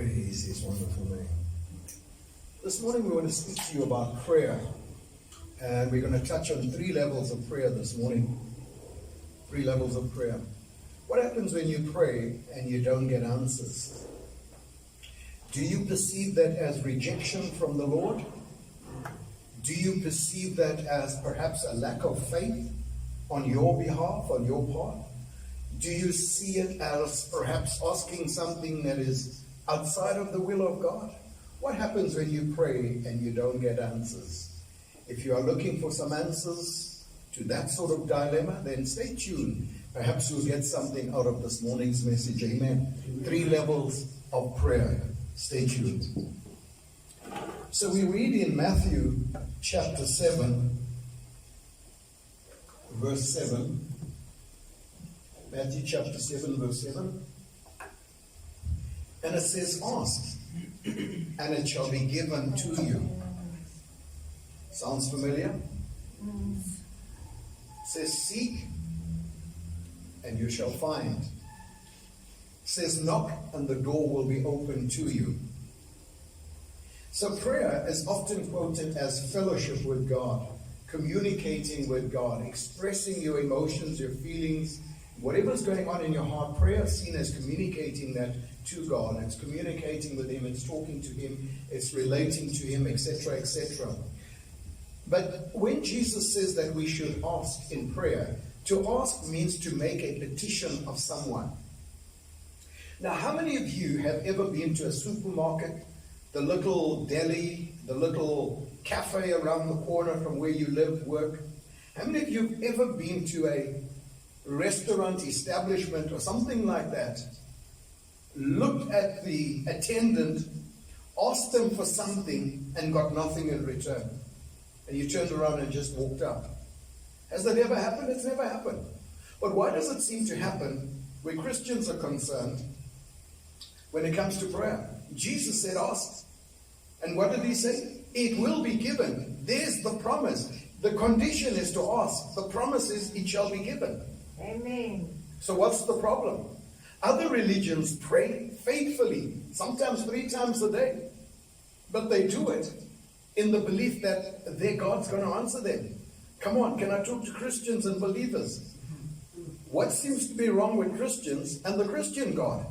Praise His wonderful name. This morning we want to speak to you about prayer. And we're going to touch on 3 levels of prayer this morning. 3 levels of prayer. What happens when you pray and you don't get answers? Do you perceive that as rejection from the Lord? Do you perceive that as perhaps a lack of faith on your behalf, on your part? Do you see it as perhaps asking something that is outside of the will of God? What happens when you pray and you don't get answers? If you are looking for some answers to that sort of dilemma, then stay tuned. Perhaps you'll get something out of this morning's message. Amen. 3 levels of prayer. Stay tuned. So we read in Matthew chapter 7, verse 7. Matthew chapter 7, verse 7. And it says, ask, and it shall be given to you. Sounds familiar? It says, seek, and you shall find. It says, knock, and the door will be open to you. So prayer is often quoted as fellowship with God, communicating with God, expressing your emotions, your feelings, whatever's going on in your heart. Prayer is seen as communicating that to God. It's communicating with Him, it's talking to Him, it's relating to Him, etc., etc. But when Jesus says that we should ask in prayer, to ask means to make a petition of someone. Now, how many of you have ever been to a supermarket, the little deli, the little cafe around the corner from where you live, work? How many of you have ever been to a restaurant, establishment, or something like that, looked at the attendant, asked them for something, and got nothing in return? And you turned around and just walked out. Has that ever happened? It's never happened. But why does it seem to happen where Christians are concerned when it comes to prayer? Jesus said, ask. And what did He say? It will be given. There's the promise. The condition is to ask. The promise is it shall be given. Amen. So what's the problem? Other religions pray faithfully, sometimes 3 times a day. But they do it in the belief that their God's going to answer them. Come on, can I talk to Christians and believers? What seems to be wrong with Christians and the Christian God?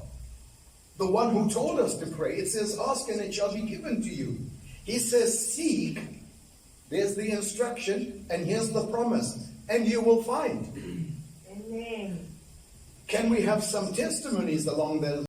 The one who told us to pray, it says, ask and it shall be given to you. He says, seek. There's the instruction, and here's the promise, and you will find. Amen. Can we have some testimonies along those